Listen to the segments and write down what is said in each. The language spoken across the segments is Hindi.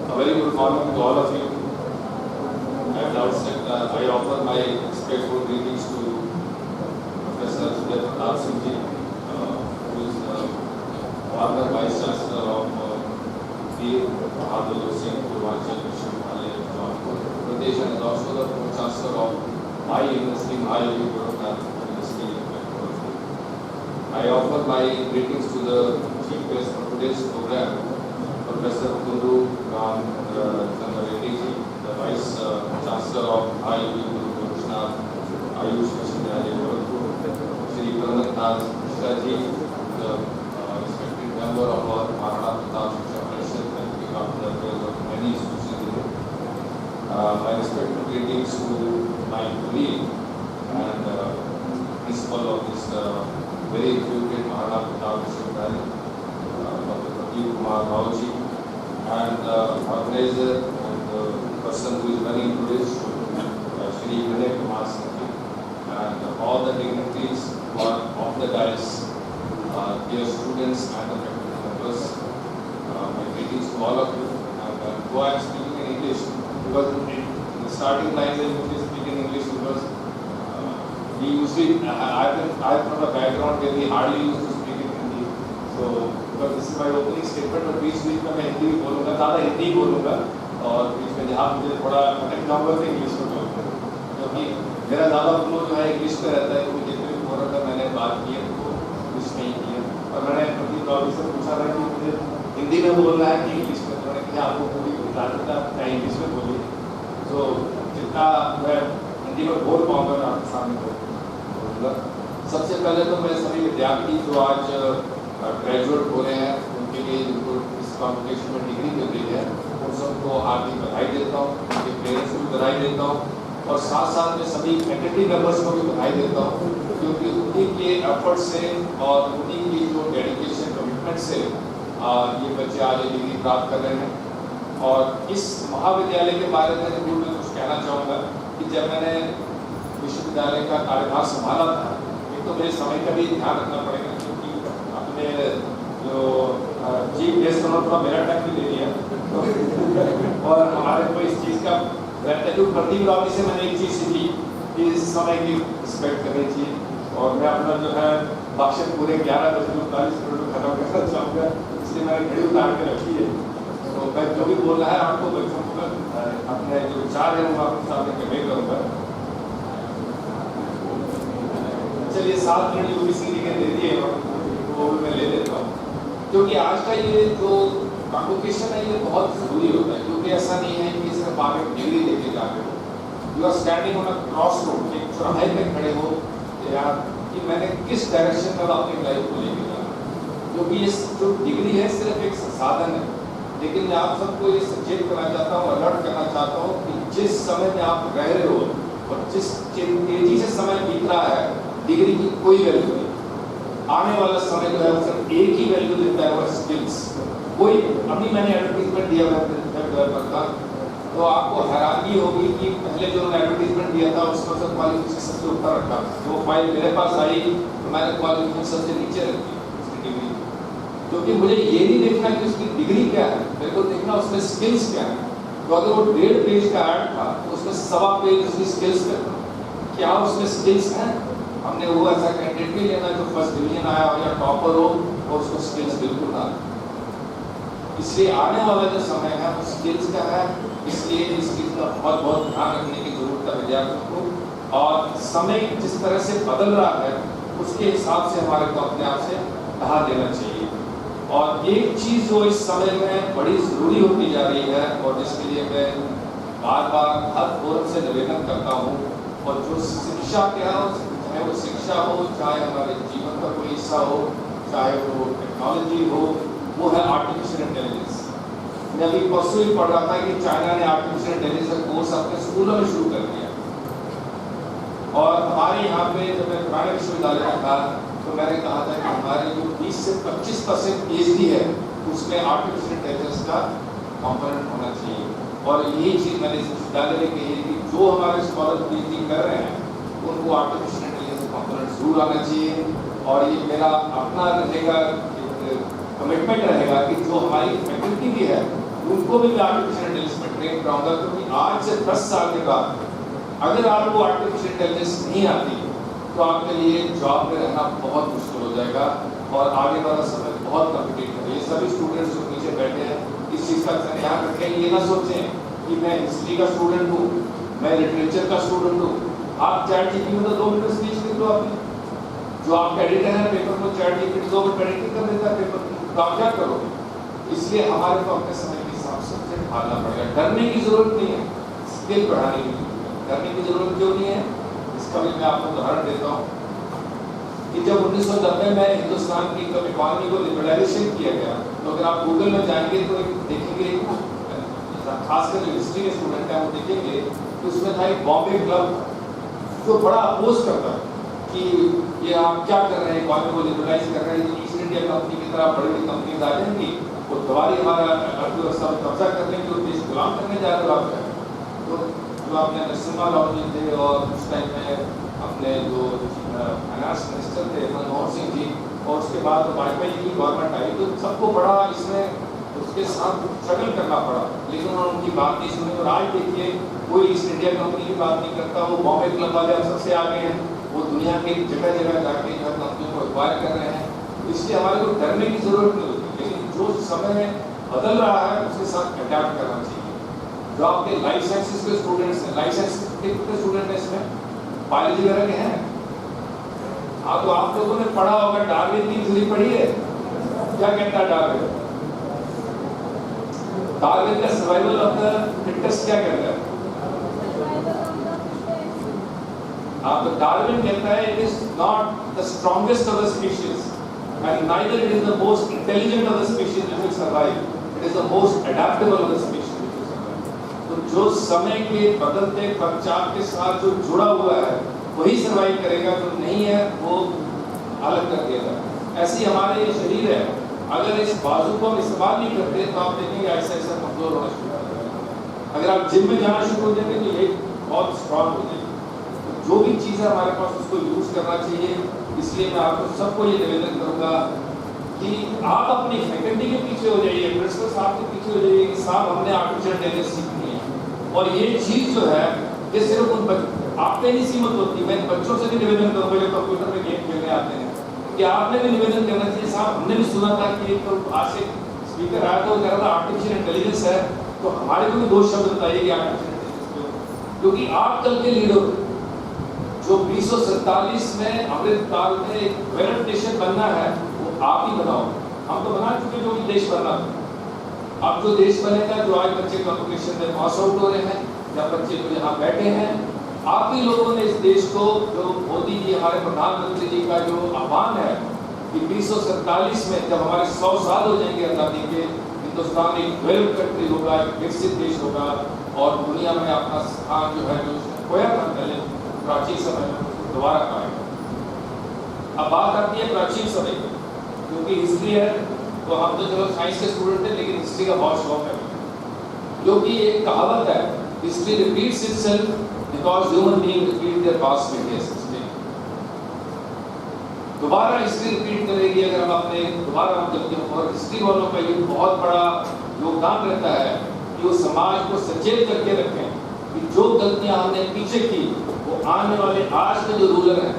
A very good morning to all of you. At the outset, I offer my respectful greetings to Professor Sujay Pratap Singh ji, who is former Vice Chancellor of Veer Bahadur Singh Purvanchal Vishwavidyalaya, Jaunpur, Pradesh, and is also the Pro-Chancellor of my University, Mahayogi Gorakhnath University. I offer my greetings to the Chief Guest for today's program, Professor Kundu Ram Chandra Reddy ji, the Vice Chancellor of Mahayogi Gorakhnath Ayush Vishwavidyalaya, Gorakhpur, Shri Pramanath Mishra ji, the respected member of our Maharana Pratap Shiksha Parishad, and looking after the affairs of many institutions in India. My respectful greetings to my colleague and principal of this very reputed Maharana Pratap Vishwavidyalaya, Dr. Pradeep Kumar Rao ji, and organizer and person who is running today's show, Shri Vinay Kumar Singh ji, and all the dignitaries who are of the dais, dear students and the faculty members. My greetings to all of you. And though I am speaking in English, because in the starting lines I usually speak in English because we usually, I'm from a background where we hardly used to speak in Hindi. So, because this is my opening statement, but बीच में मैं हिंदी भी बोलूँगा, ज़्यादा हिंदी बोलूँगा, और बीच में जहाँ मुझे थोड़ा अटक जाऊँगा तो इंग्लिश में बोलूँगा, क्योंकि मेरा ज़्यादा फ्लो जो है इंग्लिश में रहता है, क्योंकि जितने भी फोरम में मैंने बात की है तो इंग्लिश में ही की है, और मैंने प्रदीप राव से पूछा था कि मुझे हिंदी में बोलना है कि इंग्लिश में, तो मैंने कहा आपको पूरी इजाज़त है, आप इंग्लिश में बोलिए, तो जितना मैं हिंदी में बोल पाऊँगा मैं आपके सामने बोलूँगा। सबसे पहले तो मैं सभी विद्यार्थी जो आज ग्रेजुएट हो रहे हैं उनके लिए जिनको इस कॉम्पिटिशन में डिग्री मिल रही है उन सबको हार्दिक बधाई देता हूँ, उनके पेरेंट्स को भी बधाई देता हूँ, और साथ साथ में सभी फैकल्टी मेंबर्स को भी बधाई देता हूँ, क्योंकि उन्हीं के एफर्ट से और उन्हीं की जो डेडिकेशन कमिटमेंट से ये बच्चे आज ये डिग्री प्राप्त कर रहे हैं। और इस महाविद्यालय के बारे में जरूर मैं कुछ कहना चाहूँगा कि जब मैंने विश्वविद्यालय का कार्यभार संभाला था, एक तो मेरे समय का भी ध्यान रखना पड़ेगा, क्योंकि अपने जो चीफ गेस्ट उन्होंने मेरा टाइम भी ले लिया और हमारे को इस चीज़ का रहता है। प्रदीप राव से मैंने एक चीज़ सीखी कि इस समय की रिस्पेक्ट करनी चाहिए, और मैं अपना जो है भाषण पूरे 11:40 मिनट खत्म करना चाहूँगा, इसलिए मैंने घड़ी उतार के रखी है। तो मैं जो भी बोल रहा है आपको बच्चों को अपने जो विचार है वो आपके सामने कन्वे करूँगा। चलिए 7 मिनट यूपीसी के दे दिए वो भी मैं ले लेता हूँ, क्योंकि आज का ये जो कॉन्वोकेशन है ये बहुत ज़रूरी होता है, क्योंकि ऐसा नहीं है कि सिर्फ आप एक डिग्री लेके जा रहे हो, you are standing on a cross road, एक चौराहे पे खड़े हो या कि मैंने किस डायरेक्शन में अपनी लाइफ को लेके जाना, क्योंकि ये जो डिग्री है सिर्फ एक संसाधन है, लेकिन मैं आप सबको ये सचेत करना चाहता हूँ, अलर्ट करना चाहता हूँ कि जिस समय में आप रह रहे हो और जिस तेजी से समय बीत रहा है, डिग्री की कोई वैल्यू नहीं। आने वाला समय जो है वो सिर्फ एक ही वैल्यू देता है, वो स्किल्स। कोई अभी मैंने एडवर्टीजमेंट दिया हुआ था, तो आपको हैरानी होगी कि पहले जो एडवर्टीजमेंट दिया था उसमें से क्वालिफिकेशन सबसे ऊपर रखा, जो फाइल मेरे पास आई तो मैंने क्वालिफिकेशन सबसे नीचे रखी उसकी डिग्री, क्योंकि मुझे ये नहीं देखना कि उसकी डिग्री क्या है, मेरे को देखना उसमें स्किल्स क्या है। तो अगर वो 1.5 पेज का ऐड था तो उसमें 1.25 पेज उसकी स्किल्स पे था, क्या उसमें स्किल्स हैं। हमने वो ऐसा कैंडिडेट भी लेना जो फर्स्ट डिवीजन आया हो या टॉपर हो और उसको स्किल्स बिल्कुल ना, इसलिए आने वाला जो समय है वो स्किल्स का है, इसलिए इस चीज़ का बहुत बहुत ध्यान रखने की जरूरत है विद्यार्थियों को, और समय जिस तरह से बदल रहा है उसके हिसाब से हमारे को अपने आप से ढहा देना चाहिए। और एक चीज़ जो इस समय में बड़ी ज़रूरी होती जा रही है और जिसके लिए मैं बार बार हर फोरम से निवेदन करता हूँ, और जो शिक्षा क्या हो, चाहे वो शिक्षा हो, चाहे हमारे जीवन का कोई हिस्सा हो, चाहे वो टेक्नोलॉजी हो, वो है आर्टिफिशियल इंटेलिजेंस। मैं अभी परसों ही पढ़ रहा था कि चाइना ने आर्टिफिशियल इंटेलिजेंस का कोर्स अपने स्कूलों में शुरू कर दिया, और हमारे यहाँ पे जब मैं पुराने विश्वविद्यालय में था तो मैंने कहा था कि हमारे जो 20 से 25% PhD है उसमें आर्टिफिशियल इंटेलिजेंस का कॉम्पोनेंट होना चाहिए। और यही चीज़ मैंने इस विश्वविद्यालय में कही कि जो हमारे स्कॉलर PhD कर रहे हैं उनको आर्टिफिशियल इंटेलिजेंस कॉम्पोनेंट जरूर आना चाहिए, और ये मेरा अपना रहेगा कमिटमेंट रहेगा कि जो हमारी फैकल्टी भी है उनको भी मैं आर्टिफिशियल इंटेलिजेंस में ट्रेन कराऊंगा, क्योंकि आज से 10 साल के बाद अगर आपको आर्टिफिशियल इंटेलिजेंस नहीं आती तो आपके लिए जॉब में रहना बहुत मुश्किल हो जाएगा और आगे वाला समय बहुत कॉम्पिटिटिव है। ये सभी स्टूडेंट्स जो नीचे बैठे हैं इस चीज़ का ध्यान रखें, ये ना सोचें कि मैं हिस्ट्री का स्टूडेंट हूँ, मैं लिटरेचर का स्टूडेंट हूँ। आप चैट जीपीटी में तो 2 मिनट स्पीच लिख लो अपनी, जो आपका एडिटर है पेपर को चैट जीपीटी 2 मिनट एडिटिंग कर देता है पेपर की, तो आप क्या करोगे? इसलिए हमारे को अपने समय के हिसाब से ढालना पड़ेगा। डरने की जरूरत नहीं है, स्किल बढ़ाने की जरूरत है। डरने की जरूरत क्यों नहीं है, इसका भी मैं आपको उदाहरण देता हूँ कि जब 1990 में हिंदुस्तान की इकोनॉमी को लिबरलाइजेशन किया गया, तो अगर आप गूगल में जाएंगे तो देखेंगे, खासकर जो हिस्ट्री के स्टूडेंट हैं वो देखेंगे तो उसमें था एक बॉम्बे क्लब जो बड़ा अपोज करता है कि ये आप क्या कर रहे हैं, इकोनॉमी को लिबरलाइज कर रहे हैं, ईस्ट इंडिया कंपनी की तरह बड़ी बड़ी कंपनीज आ जाएंगी, वो दोबारा हमारा अर्थव्यवस्था में कब्जा करने के देश गुलाम करने जा रहे हो आप। तो जो आपने नरसिम्हा राव जी थे और उस टाइम में अपने जो फाइनेंस मिनिस्टर थे मनमोहन सिंह जी, और उसके बाद वाजपेयी जी की गवर्नमेंट आई, तो सबको बड़ा इसमें उसके साथ स्ट्रगल करना पड़ा, लेकिन उन्होंने उनकी बात नहीं सुनी। और आज देखिए कोई ईस्ट इंडिया कंपनी की बात नहीं करता, वो बॉम्बे क्लब वाले अब सबसे आगे हैं, वो दुनिया के जगह जगह जाके जो कंपनियों को एक्वायर कर रहे हैं। इसलिए हमारे को डरने की जरूरत नहीं होती, लेकिन जो समय बदल रहा है उसके साथ अडैप्ट करना चाहिए। जो आपके लाइफ साइंसेज के स्टूडेंट्स हैं, लाइफ साइंसेज के कितने स्टूडेंट हैं इसमें, बायोलॉजी वगैरह के हैं? हाँ, तो आप लोगों ने पढ़ा होगा, डार्विन की थ्योरी पढ़ी है? क्या कहता है डार्विन? डार्विन का सर्वाइवल ऑफ द फिटेस्ट क्या कहता है? आप तो डार्विन कहता है it is not the strongest of the species and neither it is the most intelligent of the species which will survive, it is the most adaptable of the species which will survive. तो जो समय के बदलते प्रचार के साथ जो जुड़ा हुआ है वही सर्वाइव करेगा, जो नहीं है वो अलग कर देगा। ऐसे ही हमारे ये शरीर है, अगर इस बाजू को हम इस्तेमाल नहीं करते तो आप देखेंगे ऐसा ऐसा कमजोर होना शुरू हो जाएगा। अगर आप जिम में जाना शुरू हो जाएंगे तो ये बहुत स्ट्रांग हो जाएगी। तो जो भी चीज़ है हमारे पास उसको यूज करना चाहिए। इसलिए मैं आपको सबको ये निवेदन करूंगा कि आप अपनी फैकल्टी के पीछे हो जाइए, प्रिंसिपल साहब के पीछे हो जाइए कि साहब हमने आर्टिफिशियल इंटेलिजेंस सीखनी है। और ये चीज़ जो है ये सिर्फ उन आप पे नहीं सीमित होती, मैं बच्चों से भी निवेदन करूँगा जो कंप्यूटर में गेम खेलने आते हैं कि आपने भी निवेदन करना चाहिए। साहब हमने भी सुना था कि एक तो आज से स्पीकर आया तो कह रहा था आर्टिफिशियल इंटेलिजेंस है, तो हमारे को भी 2 शब्द बताइए कि आर्टिफिशियल इंटेलिजेंस, क्योंकि आप कल के लीडर जो 2047 में अमृतकाल में एक डेवलप्ड नेशन बनना है वो आप ही बनाओ। हम तो बना चुके जो देश बनना, अब जो देश बनेगा, जो आज बच्चे कॉम्पिटिशन में पास आउट हो रहे हैं या बच्चे जो यहाँ बैठे हैं, आप ही लोगों ने इस देश को, जो मोदी जी हमारे प्रधानमंत्री जी का जो आह्वान है कि 2047 में जब हमारे 100 साल हो जाएंगे आज़ादी के, हिंदुस्तान एक डेवलप्ड कंट्री होगा, एक विकसित देश होगा और दुनिया में अपना स्थान जो है जो खोया था पहले प्राचीन समय में दोबारा पाएगा। अब बात आती है प्राचीन समय की, क्योंकि हिस्ट्री है तो हम तो चलो साइंस के स्टूडेंट थे, लेकिन हिस्ट्री का बहुत शौक है, क्योंकि एक कहावत है history repeats itself because human beings repeat their past mistakes। दोबारा हिस्ट्री रिपीट करेगी अगर हम अपने दोबारा हम गलतियों को, और हिस्ट्री वालों का ये बहुत बड़ा योगदान रहता है कि वो समाज को सचेत करके रखें कि जो गलतियां हमने पीछे की वो आने वाले आज के जो रूलर हैं,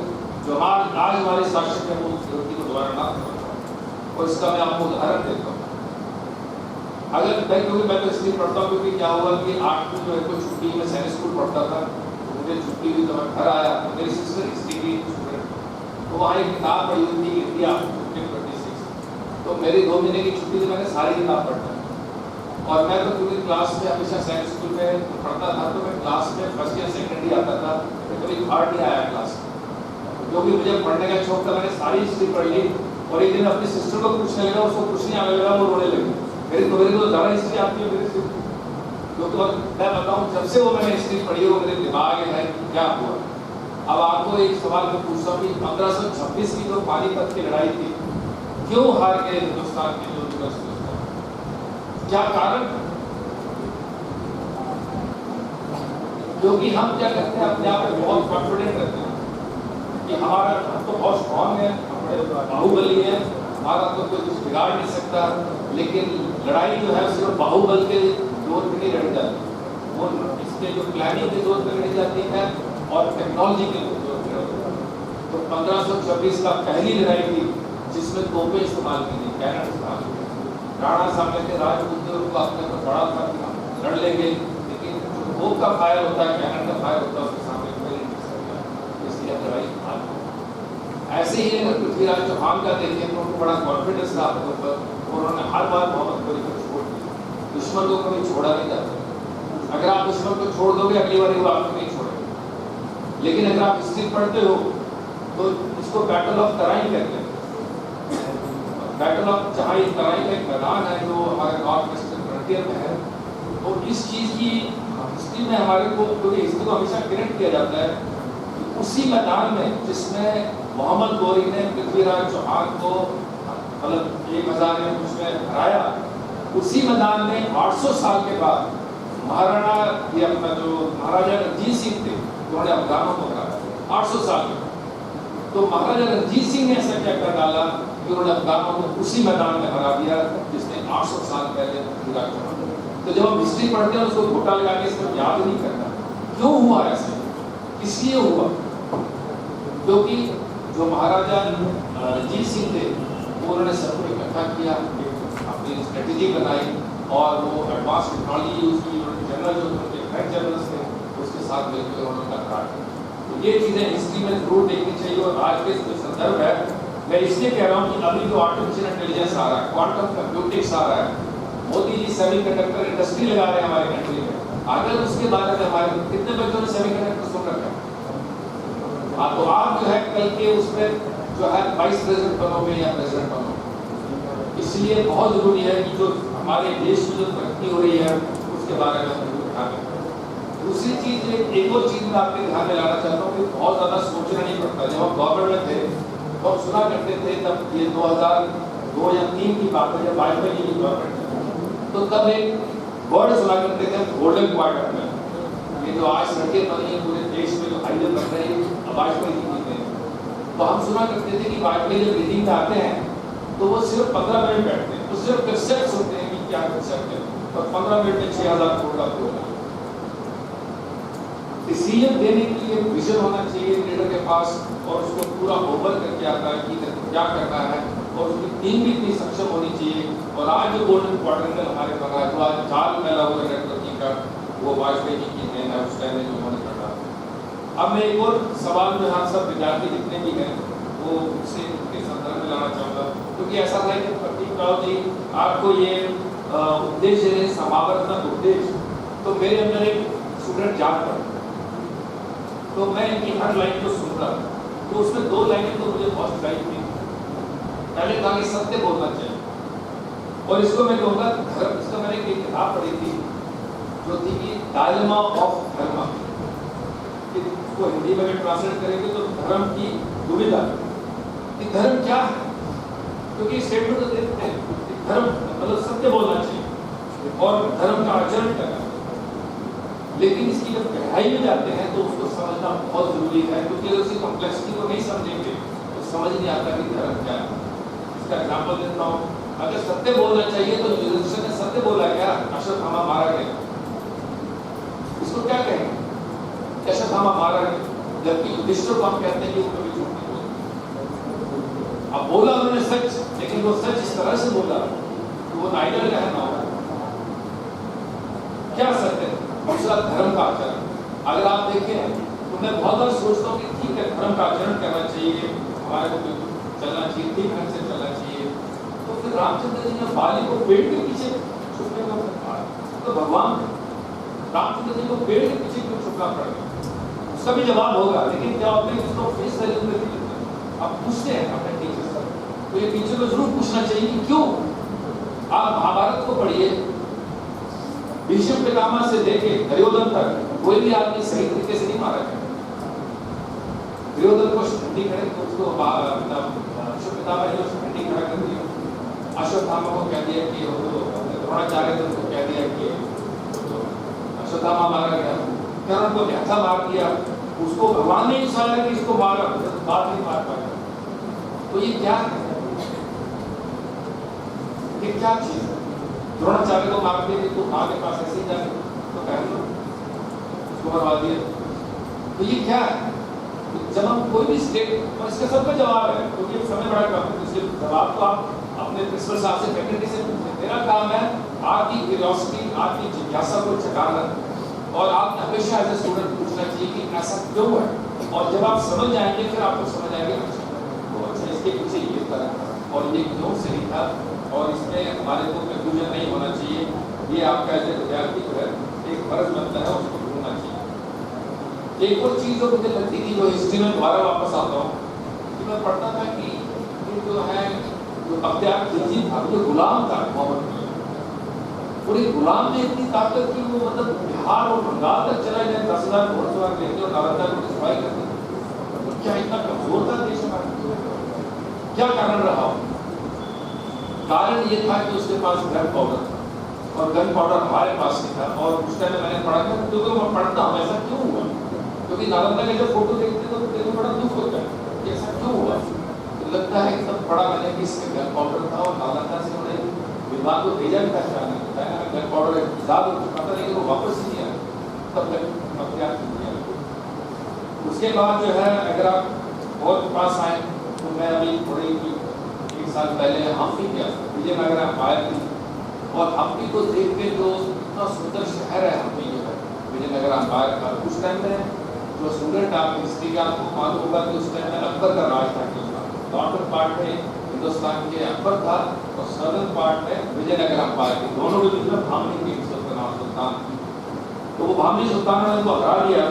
जो आज हमारे शासक हैं, वो उस गलती को दोबारा ना करें। और इसका मैं आपको उदाहरण देता हूँ। अगर क्योंकि मैं तो हिस्ट्री पढ़ता हूँ, क्योंकि क्या हुआ कि 8 को जो है कोई छुट्टी में सैनिक स्कूल पढ़ता था, मुझे छुट्टी हुई तो मैं घर आया, मेरी सिस्टर हिस्ट्री की स्टूडेंट, तो वहाँ एक किताब पढ़ी हुई थी इंडिया 1526, तो मेरी 2 महीने की छुट्टी से मैंने सारी किताब पढ़ ली। और मैं तो क्योंकि क्लास में हमेशा सैनिक स्कूल में पढ़ता था, तो मैं क्लास में फर्स्ट या सेकेंड ही आता था, तो कभी हार्ड नहीं आया क्लास में, क्योंकि मुझे पढ़ने का शौक था। मैंने सारी हिस्ट्री पढ़ ली और एक दिन अपनी सिस्टर को पूछने लगा, उसको कुछ नहीं आने लगा, वो रोने लगी। मेरे को ज़्यादा हिस्ट्री आती है मेरे से, क्योंकि मैं बताऊँ जब से वो मैंने हिस्ट्री पढ़ी हो मेरे दिमाग में है कि क्या हुआ। अब आपको एक सवाल मैं पूछता हूँ कि 1526 की जो पानीपत की लड़ाई थी, क्यों हार गए हिंदुस्तान के जो दिवस, क्या कारण? क्योंकि हम क्या करते हैं, अपने आप में बहुत कॉन्फिडेंट रहते हैं कि हमारा हम तो बहुत स्ट्रॉन्ग है, हम बड़े बाहुबली हैं, हमारा तो कोई कुछ बिगाड़ नहीं सकता, लेकिन लड़ाई जो है सिर्फ बाहुबल के जोर पे नहीं लड़ी जाती, वो इसके जो प्लानिंग के जोर पे लड़ी जाती है और टेक्नोलॉजी के जोर पे लड़ी जाती है। तो 1526 का पहली लड़ाई थी जिसमें तोपें इस्तेमाल की थी, कैनन इस्तेमाल की थी। राणा साहब के राजपूत को अपने को बड़ा था कि हम लड़ लेंगे, लेकिन जो तोप का फायर होता है, कैनन का फायर होता है, उसके सामने कोई नहीं टिक सकता, इसलिए लड़ाई हार गई। ऐसे ही अगर पृथ्वीराज चौहान का देखें तो उनको बड़ा कॉन्फिडेंस था अपने ऊपर, उन्होंने हर बार मोहम्मद गोरी को छोड़ दिया, दुश्मन को कभी छोड़ा नहीं जाता। अगर आप दुश्मन को छोड़ दोगे अगली बार वो आपको नहीं छोड़ेगा। लेकिन अगर आप हिस्ट्री पढ़ते हो तो इसको बैटल ऑफ तराइन कहते हैं। बैटल ऑफ जहाँ ये तराइन का एक मैदान है जो हमारे नॉर्थ वेस्टर्न फ्रंटियर में है, तो इस चीज़ की हिस्ट्री में हमारे को, क्योंकि हिस्ट्री को हमेशा कनेक्ट किया जाता है, उसी मैदान में जिसमें मोहम्मद गोरी ने पृथ्वीराज चौहान को मतलब 1000 में उसमें हराया, उसी मैदान में 800 साल के बाद महाराणा ये अपना जो महाराजा रणजीत सिंह थे उन्होंने अफगानों को हराया 800 साल में। तो महाराजा रणजीत सिंह ने ऐसा क्या कर डाला कि उन्होंने अफगानों को उसी मैदान में हरा दिया जिसने 800 साल पहले पृथ्वीराज चौहान। तो जब हम हिस्ट्री पढ़ते हैं उसको घोटा लगा के इसको याद नहीं करना क्यों हुआ ऐसे, इसलिए हुआ क्योंकि जो महाराजा रणजीत सिंह थे वो उन्होंने सबको इकट्ठा किया, अपनी स्ट्रेटेजी बनाई और वो एडवांस टेक्नोलॉजी यूज़ की। जनरल जो उनके फ्रेंच जनरल्स थे उसके साथ मिलकर उन्होंने टकराया। तो ये चीज़ें हिस्ट्री में जरूर देखनी चाहिए। और आज के जो संदर्भ है मैं इसलिए कह रहा हूँ कि अभी जो आर्टिफिशियल इंटेलिजेंस आ रहा है, क्वांटम कंप्यूटिंग्स आ रहा है, मोदी जी सेमीकंडक्टर इंडस्ट्री लगा रहे हैं हमारे कंट्री में, अगर उसके बारे में हमारे कितने बच्चों ने सेमीकंडक्टर सुन रखा है? तो आप जो है कल के उसमें जो है वाइस प्रेसिडेंट बनोगे या प्रेसिडेंट बनोगे। इसलिए बहुत जरूरी है कि जो हमारे देश में जो तरक्की हो रही है उसके बारे में हम ध्यान रखें। दूसरी चीज एक और चीज मैं आपके ध्यान में लाना चाहता हूँ कि बहुत ज्यादा सोचना नहीं पड़ता। जब हम गवर्नमेंट में थे तो हम सुना करते थे, तब ये 2002 या 3 की बात है जब वाजपेयी जी की गवर्नमेंट थी, तो तब एक वर्ड सुना करते थे गोल्डन क्वार्टर। ये जो आज सड़कें बनी है पूरे देश में, जो हाईवे बन रहे हैं वाजपेयी जी की, तो हम सुना करते थे कि वाजपेयी जब मीटिंग में आते हैं तो वो सिर्फ 15 मिनट बैठते हैं, तो सिर्फ कंसेप्ट सुनते हैं कि क्या कंसेप्ट है, और 15 मिनट में 6000 करोड़ का प्रोग्राम। डिसीजन देने के लिए विजन होना चाहिए लीडर के पास, और उसको पूरा होमवर्क करके आता है कि क्या करना है, और उसकी टीम भी इतनी सक्षम होनी चाहिए। और आज जो गोल्डन क्वाड्रेंगल हमारे बना है, जो आज जाल फैला हुआ है नेटवर्किंग का, वो वाजपेयी जी की देन है, उस टाइम में जो उन्होंने करना। अब मैं एक और सवाल में आप सब विद्यार्थी जितने भी हैं वो उसे उनके संदर्भ में लाना चाहूँगा, क्योंकि ऐसा था कि प्रतीक राव जी आपको ये उद्देश्य है समावर्तन उद्देश्य, तो मेरे अंदर एक स्टूडेंट जाग पड़ा, तो मैं इनकी हर लाइन को सुन रहा था, तो उसमें 2 लाइनें तो मुझे बहुत स्ट्राइक थी। पहले कहा कि सत्य बोलना चाहिए, और इसको मैं कहूँगा धर्म। इसका मैंने एक किताब पढ़ी थी जो थी कि डायलेमा ऑफ धर्म, इसको हिंदी में ट्रांसलेट करेंगे तो धर्म की दुविधा, कि धर्म क्या है, क्योंकि स्टेटमेंट तो देते हैं धर्म मतलब सत्य बोलना चाहिए और धर्म का आचरण करना, लेकिन इसकी जब गहराई में जाते हैं तो उसको समझना बहुत जरूरी है, क्योंकि अगर उसकी कॉम्प्लेक्सिटी को नहीं समझेंगे तो समझ नहीं आता कि धर्म क्या है। इसका एग्जाम्पल देता हूँ, अगर सत्य बोलना चाहिए तो युधिष्ठिर ने सत्य बोला क्या? अश्वत्थामा मारा गया, इसको क्या कहेंगे? अश्वत्थामा मारा गया, जबकि युधिष्ठिर को हम कहते हैं कि वो कभी झूठ नहीं बोलते। अब बोला उन्होंने सच, लेकिन वो सच इस तरह से बोला कि वो नाइडर का है ना, क्या सत्य? दूसरा धर्म का आचरण। अगर आप देखें तो मैं बहुत बार सोचता हूँ कि ठीक है धर्म का आचरण करना चाहिए, हमारे को चलना चाहिए, ठीक ढंग से चलना चाहिए, तो फिर रामचंद्र जी ने बाली को पेड़ के पीछे छुपने का कहा, तो भगवान रामचंद्र जी को पेड़ के पीछे क्यों छुपना पड़ गया? उसका भी जवाब होगा, लेकिन क्या होता है उसको फेस वैल्यू में नहीं लेते। अब पूछते हैं अपने टीचर से, तो ये टीचर को जरूर पूछना चाहिए कि क्यों। आप महाभारत को पढ़िए, भीष्म पितामह से लेके दुर्योधन तक कोई भी आदमी सही तरीके से नहीं मारा गया। दुर्योधन को ठंडी खड़े तो उसको भीष्म पितामह ने उसको ठंडी खड़ा कर दिया, अश्वत्थामा को कह दिया कि द्रोणाचार्य ने उसको कह दिया कि अश्वत्थामा मारा गया, कर्ण को न्यासा मार दिया, उसको भगवान ने चाहा कि इसको मारा, बात नहीं मार पाया। तो ये क्या है? ये क्या चीज है? द्रोणाचार्य को मार दिया कि तू माँ के पास ऐसे ही जाए तो कह लो उसको मरवा दिया। तो ये क्या है? जब हम कोई भी स्टेट और इसका सबका जवाब है क्योंकि समय बड़ा कम है, इसके जवाब तो आप अपने प्रिंसिपल साहब से फैकल्टी से पूछें। मेरा काम है आपकी क्यूरियोसिटी, आपकी जिज्ञासा को जगाना और आप हमेशा एज ए स्टूडेंट पूछना चाहिए कि ऐसा क्यों है, और जब आप समझ जाएंगे फिर आपको समझ आएगा तो अच्छा इसके पीछे ये तरह और ये क्यों सही था और इसमें हमारे को कंफ्यूजन नहीं होना चाहिए। ये आपका एज ए विद्यार्थी जो है एक फर्ज बनता है, उसको ढूंढना चाहिए। एक और चीज़ जो मुझे लगती थी, जो हिस्ट्री में दोबारा वापस आता हूँ कि मैं पढ़ता था कि ये जो है जो अख्तियार खिलजी था, जो गुलाम था मोहम्मद, और एक गुलाम में इतनी ताकत की वो मतलब बिहार और बंगाल तक चला जाए 10,000 घोड़सवार लेके और नालंदा को डिस्ट्रॉय कर दिया। तो क्या इतना कमजोर था देश हमारा? क्या कारण रहा? कारण ये था कि उसके पास गन पाउडर था और गन पाउडर हमारे पास नहीं था। और उस टाइम मैंने पढ़ा था, क्योंकि मैं पढ़ता हूँ ऐसा क्यों हुआ, क्योंकि नालंदा के जब फोटो देखते तो तेरे को बड़ा दुख होता है कि ऐसा क्यों हुआ। तो लगता है कि तब पढ़ा मैंने कि इसमें गन पाउडर था और नालंदा से उन्हें विमान को भेजा भी था, बताया गन पाउडर ईजाद हो चुका था लेकिन वो वापस ही नहीं आया, तब तक अख्तियार किया। उसके बाद जो है अगर आप और पास आए तो मैं अभी थोड़ी 1 साल पहले हम्पी गया, विजयनगर एम्पायर थी, और हम्पी को देख के जो इतना सुंदर शहर है हम्पी जो है विजयनगर एम्पायर का, उस टाइम में जो स्टूडेंट आप हिस्ट्री का आपको मालूम होगा कि उस टाइम में अकबर का राज था हिंदुस्तान, नॉर्थन पार्ट में हिंदुस्तान के अकबर था और सदर्न पार्ट में विजयनगर एम्पायर थी। दोनों के बीच में भामनी थी, उसका नाम सुल्तान। तो वो भामनी सुल्तान ने उसको हरा दिया,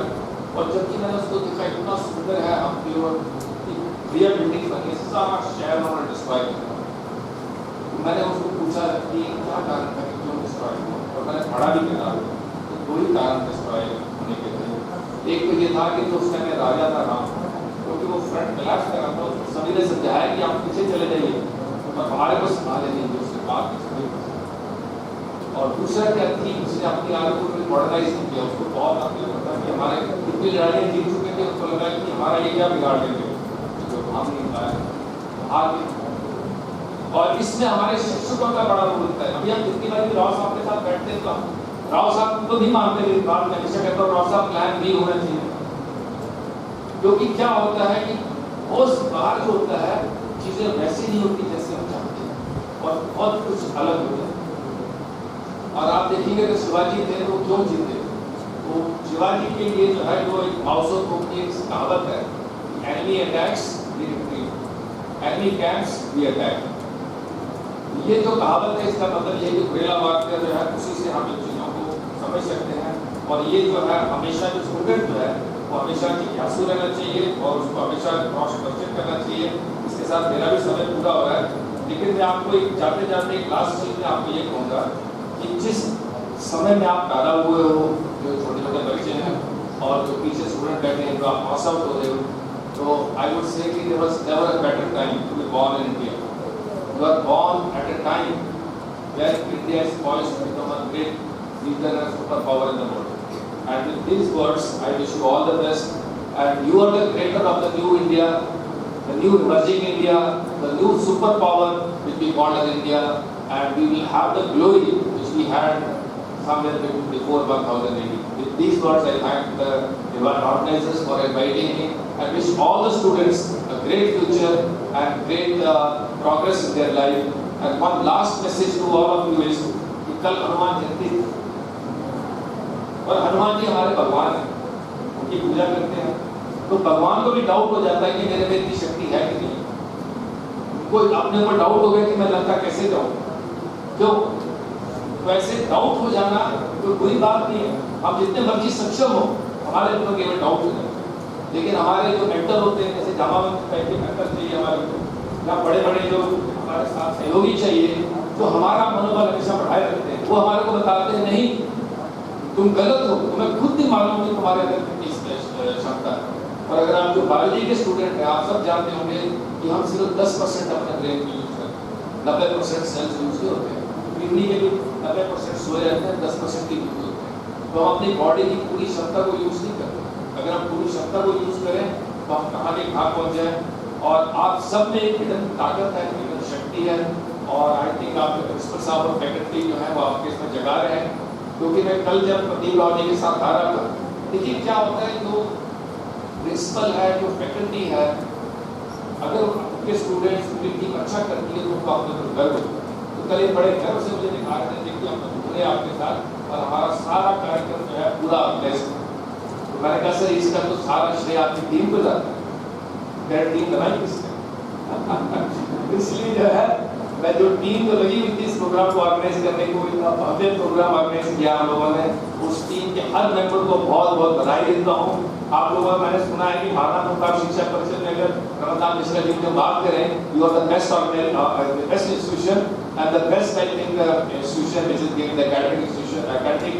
और जबकि मैंने उसको देखा इतना सुंदर है हम्पी और रियल बिल्डिंग बनी, सारा शहर उन्होंने डिस्ट्रॉय किया। तो मैंने उसको पूछा कि क्या कारण था कि क्यों डिस्ट्रॉय हुआ, और मैंने पढ़ा भी करा तो 2 ही कारण डिस्ट्रॉय होने के थे। एक तो ये था कि जो उस टाइम में राजा था राम, क्योंकि वो फ्रंट क्लास कर रहा था, सभी ने समझाया कि आप पीछे चले जाइए और हमारे को संभाले नहीं जो उसके बाद। और दूसरा क्या थी, उसने अपनी आर्मी को मॉडर्नाइज नहीं किया, उसको बहुत अपने लगता कि हमारे कितनी लड़ाइयाँ जीत चुके थे, उसको लगा कि हमारा ये क्या बिगाड़ देंगे जो हम नहीं पाए आगे। और इसमें हमारे शिक्षकों का बड़ा रोल होता है। अभी हम जितनी बार भी राव साहब के साथ बैठते हैं तो राव साहब तो नहीं मानते, मेरी बात में हमेशा कहता हूँ राव साहब प्लान भी होना चाहिए, क्योंकि क्या होता है कि उस बार जो होता है चीजें वैसी नहीं होती जैसे हम चाहते हैं और बहुत कुछ अलग होता है। और आप देखेंगे कि शिवाजी थे वो क्यों जीते, तो शिवाजी के लिए जो है जो एक माओसो की एक कहावत है, enemy attacks we retreat, enemy camps we attack. ये जो कहावत है इसका मतलब ये कि गुरिल्ला वारफेयर जो है उसी से हम इन चीज़ों को समझ सकते हैं। और ये जो है हमेशा जो स्टूडेंट जो है वो हमेशा जिज्ञासु रहना चाहिए और उसको हमेशा क्रॉस क्वेश्चन करना चाहिए। इसके साथ मेरा भी समय पूरा हो रहा है, लेकिन मैं आपको एक जाते जाते एक लास्ट चीज़ में आपको ये कहूँगा कि जिस समय में आप पैदा हुए हो, जो छोटे छोटे बच्चे हैं और जो पीछे स्टूडेंट बैठे हैं, जो आप पास आउट हो रहे हो, तो आई वुड से कि there was never a better time to be born in India. You are born at a time where India is poised to become a great leader and superpower in the world. And with these words, I wish you all the best. And you are the creator of the new India, the new emerging India, the new superpower which we call as India. And we will have the glory which we had somewhere before 1000 AD. With these words, I thank the event organizers for inviting me. I wish all the students a great future and great progress in their life. And one last message to all of you is कि कल हनुमान जयंती है और हनुमान जी हमारे भगवान हैं, उनकी पूजा करते हैं, तो भगवान को भी डाउट हो जाता है कि मेरे में इतनी शक्ति है कि नहीं। कोई अपने ऊपर डाउट हो गया कि मैं लंका कैसे जाऊँ, क्यों? तो ऐसे डाउट हो जाना कोई बुरी बात नहीं है। हम जितने मर्जी सक्षम हो, हमारे ऊपर केवल डाउट हो जाए, लेकिन हमारे जो मेंटर होते हैं, जैसे जामा टाइप के मेंटर चाहिए हमारे, या बड़े बड़े जो हमारे साथ सहयोगी चाहिए, जो हमारा मनोबल हमेशा बढ़ाए रखते हैं, वो हमारे को बताते हैं नहीं तुम गलत हो, तुम्हें खुद नहीं मालूम कि तुम्हारे अंदर कितनी क्षमता है। और अगर आप जो बायोलॉजी के स्टूडेंट हैं, आप सब जानते होंगे कि हम सिर्फ 10% अपने ब्रेन को यूज करते हैं, 90% सेल्स यूज नहीं होते हैं। किडनी के भी 90% सोए रहते हैं, 10% की यूज होते हैं। तो हम अपनी बॉडी की पूरी क्षमता को यूज नहीं करते। अगर हम पूरी क्षमता को यूज करें तो हम कहाँ के कहाँ पहुँच जाए। और आप सब में एक हिडन ताकत है, हिडन शक्ति है, और आई थिंक आपके प्रिंसिपल साहब और फैकल्टी जो है वो आपके इसमें जगा रहे हैं, क्योंकि मैं कल जब प्रदीप राव जी के साथ आ रहा था, देखिए क्या होता है, जो प्रिंसिपल है, जो फैकल्टी है, अगर उनके स्टूडेंट्स उनकी टीम अच्छा करती है तो उनको अपने पर गर्व होता है। तो कल एक बड़े गर्व से मुझे दिखा रहे थे, देखिए हम तो घूरे आपके साथ और हमारा सारा कार्यक्रम जो है पूरा बेस्ट। तो मैंने कहा सर इसका तो सारा श्रेय आपकी टीम को जाता है, मेरा टीम बनाई किसने? इसलिए जो है मैं जो टीम तो लगी हुई थी इस प्रोग्राम को ऑर्गेनाइज करने को, इतना भव्य प्रोग्राम ऑर्गेनाइज किया हम लोगों ने, उस टीम के हर मेंबर को बहुत बहुत बधाई देता हूँ। आप लोगों ने मैंने सुना है कि महाराणा प्रताप शिक्षा परिषद में अगर रमनलाल मिश्रा जी की बात करें, you are the best institution and the best I think institution which is giving the academic institution academic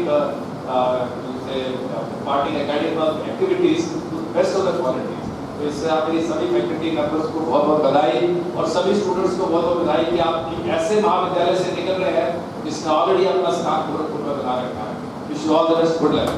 party academic activities best of the quality. तो इससे आप मेरी सभी फैकल्टी मेंबर्स को बहुत बहुत बधाई और सभी स्टूडेंट्स को बहुत बहुत बधाई कि आप एक ऐसे महाविद्यालय से निकल रहे हैं जिसने ऑलरेडी अपना स्थान गोरखपुर में बना रखा है। Wish you all the best, good luck.